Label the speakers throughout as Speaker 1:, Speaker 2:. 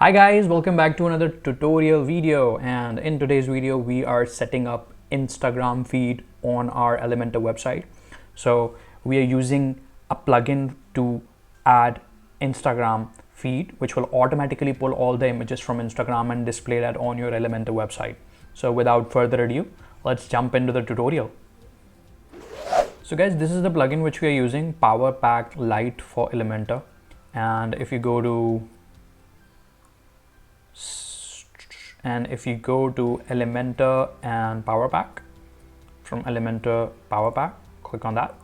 Speaker 1: Hi guys, welcome back to another tutorial video, and in today's video we are setting up Instagram feed on our Elementor website. So we are using a plugin to add Instagram feed which will automatically pull all the images from Instagram and display that on your Elementor website. So without further ado, let's jump into the tutorial. So guys, this is the plugin which we are using, PowerPack Lite for Elementor. And if you go to Elementor and PowerPack, from Elementor PowerPack, click on that.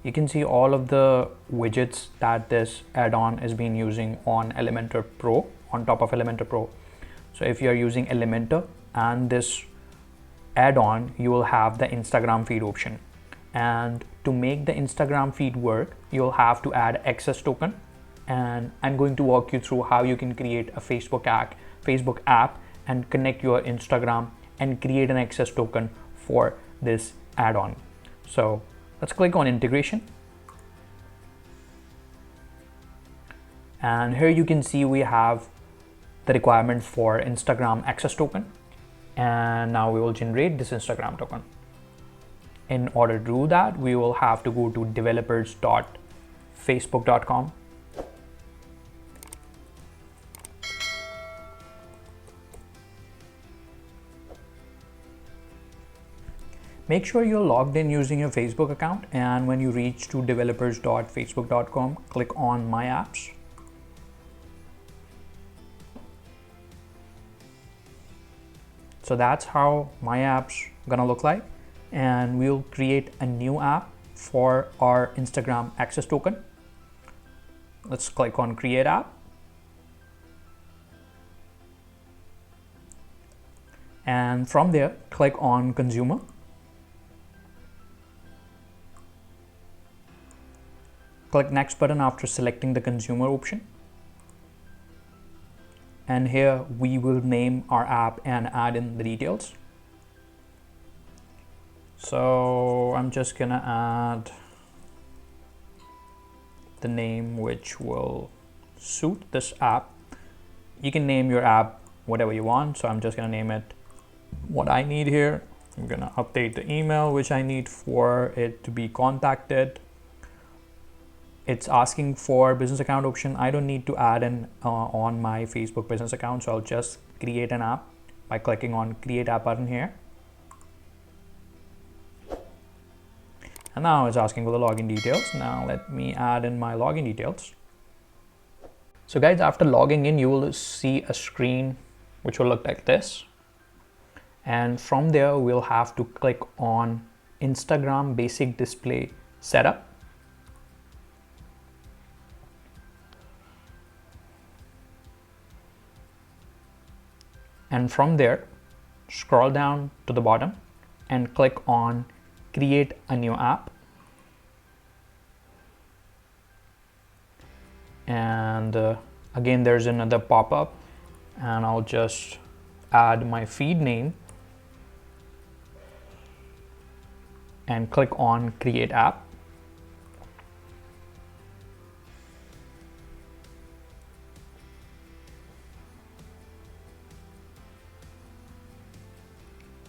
Speaker 1: You can see all of the widgets that this add-on is being using on Elementor Pro, on top of Elementor Pro. So if you are using Elementor and this add-on, you will have the Instagram feed option. And to make the Instagram feed work, you'll have to add access token, and I'm going to walk you through how you can create a Facebook app and connect your Instagram and create an access token for this add-on. So let's click on integration, and here you can see we have the requirement for Instagram access token, and now we will generate this Instagram token. In order to do that, we will have to go to developers.facebook.com. Make sure you're logged in using your Facebook account, and when you reach to developers.facebook.com, click on My Apps. So that's how My Apps gonna look like. And we'll create a new app for our Instagram access token. Let's click on Create App. And from there, click on Consumer. Click Next button after selecting the Consumer option. And here we will name our app and add in the details. So I'm just gonna add the name which will suit this app. You can name your app whatever you want, so I'm just gonna name it what I need here. I'm gonna update the email which I need for it to be contacted. It's asking for business account option. I don't need to add in on my Facebook business account, so I'll just create an app by clicking on Create App button here. And now it's asking for the login details. Now let me add in my login details. So guys, after logging in, you will see a screen which will look like this. And from there, we'll have to click on Instagram Basic Display Setup. And from there, scroll down to the bottom and click on Create a new app. And again, there's another pop-up, and I'll just add my feed name and click on Create App.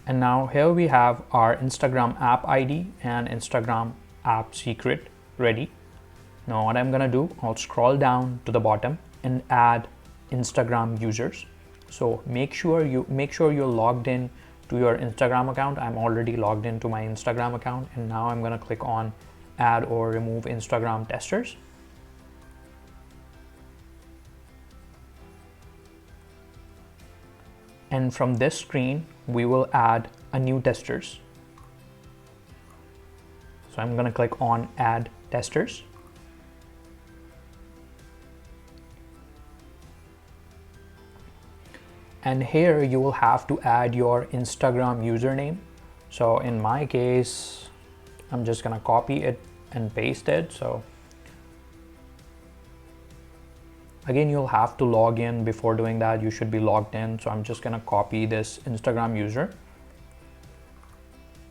Speaker 1: And now here we have our Instagram app ID and Instagram app secret ready. Now what I'm gonna do, I'll scroll down to the bottom and add Instagram users. So make sure you're logged in to your Instagram account. I'm already logged into my Instagram account, and now I'm gonna click on Add or Remove Instagram Testers. And from this screen, we will add a new testers. So I'm gonna click on Add Testers. And here you will have to add your Instagram username. So in my case, I'm just gonna copy it and paste it. So again, you'll have to log in. Before doing that, you should be logged in. So I'm just gonna copy this Instagram user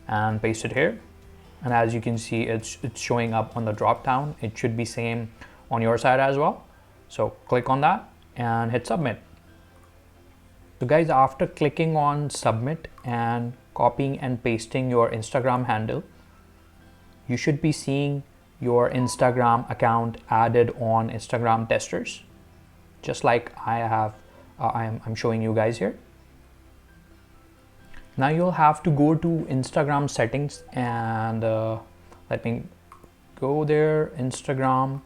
Speaker 1: and paste it here. and as you can see, it's showing up on the drop down. It should be same on your side as well. So click on that and hit submit. So guys, after clicking on submit and copying and pasting your Instagram handle, you should be seeing your Instagram account added on Instagram testers, just like I have. I'm showing you guys here. Now you'll have to go to Instagram settings and let me go there, Instagram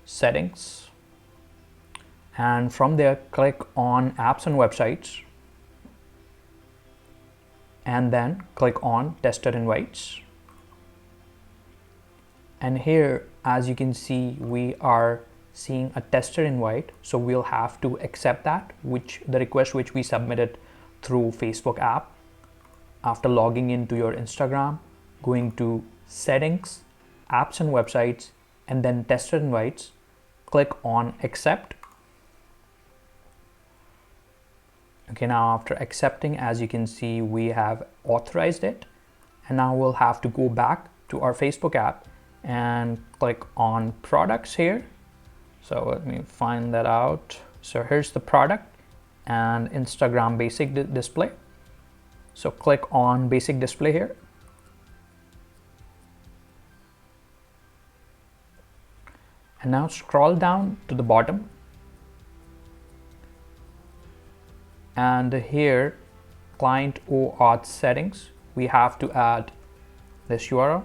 Speaker 1: settings, and from there click on apps and websites, and then click on tester invites. And here, as you can see, we are seeing a tester invite, so we'll have to accept that, the request which we submitted through Facebook app. After logging into your Instagram, going to settings, apps and websites, and then tester invites, click on accept. Okay, now after accepting, as you can see, we have authorized it, and now we'll have to go back to our Facebook app and click on products here. So let me find that out. So here's the product and Instagram basic display. So click on basic display here. And now scroll down to the bottom. And here, client OAuth settings, we have to add this URL.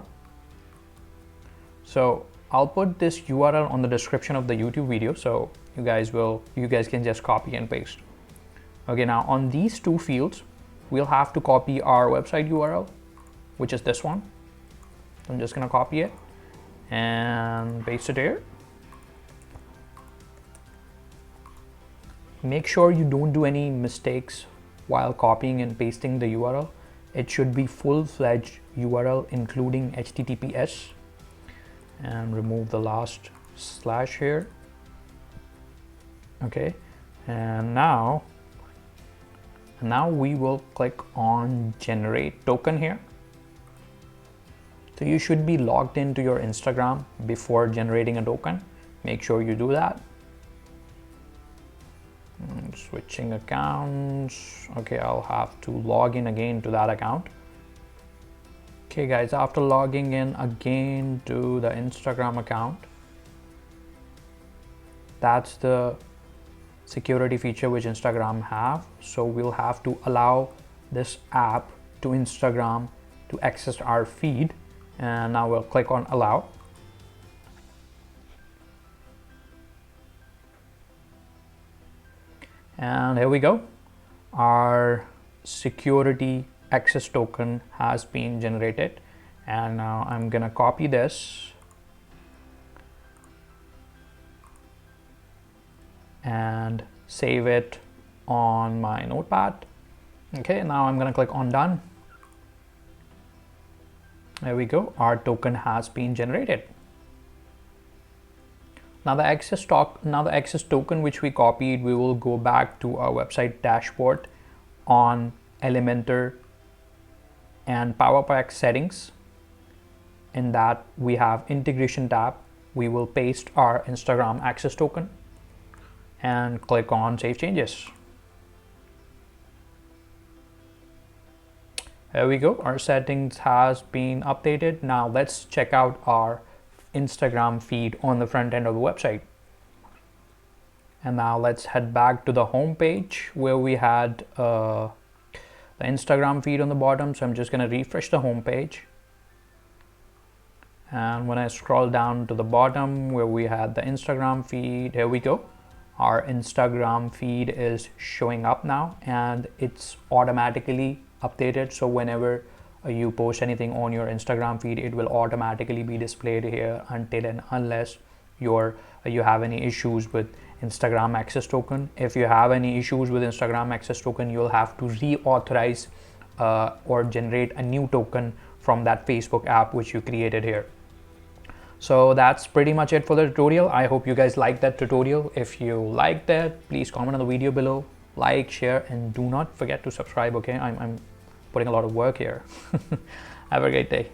Speaker 1: So I'll put this URL on the description of the YouTube video, so you guys can just copy and paste. Okay, now on these two fields, we'll have to copy our website URL, which is this one. I'm just gonna copy it and paste it here. Make sure you don't do any mistakes while copying and pasting the URL. It should be full-fledged URL including HTTPS, and remove the last slash here. Okay, and now we will click on generate token here. So you should be logged into your Instagram before generating a token. Make sure you do that. Switching accounts. Okay, I'll have to log in again to that account. Okay guys, after logging in again to the Instagram account, that's the security feature which Instagram have. So we'll have to allow this app to Instagram to access our feed, and now we'll click on allow. And here we go. Our security access token has been generated, and now I'm gonna copy this and save it on my notepad. Okay, now I'm gonna click on done. There we go, our token has been generated. Now the access token which we copied, we will go back to our website dashboard on Elementor and PowerPack settings. In that we have integration tab. We will paste our Instagram access token and click on save changes. There we go, our settings has been updated. Now let's check out our Instagram feed on the front end of the website. And now let's head back to the home page where we had the Instagram feed on the bottom. So I'm just going to refresh the home page, and when I scroll down to the bottom where we had the Instagram feed, here we go, our Instagram feed is showing up now, and it's automatically updated. So whenever you post anything on your Instagram feed, it will automatically be displayed here until and unless you have any issues with Instagram access token. If you have any issues with Instagram access token, you'll have to reauthorize or generate a new token from that Facebook app which you created here. So that's pretty much it for the tutorial. I hope you guys liked that tutorial. If you liked that, please comment on the video below, like, share, and do not forget to subscribe. Okay, I'm putting a lot of work here. Have a great day.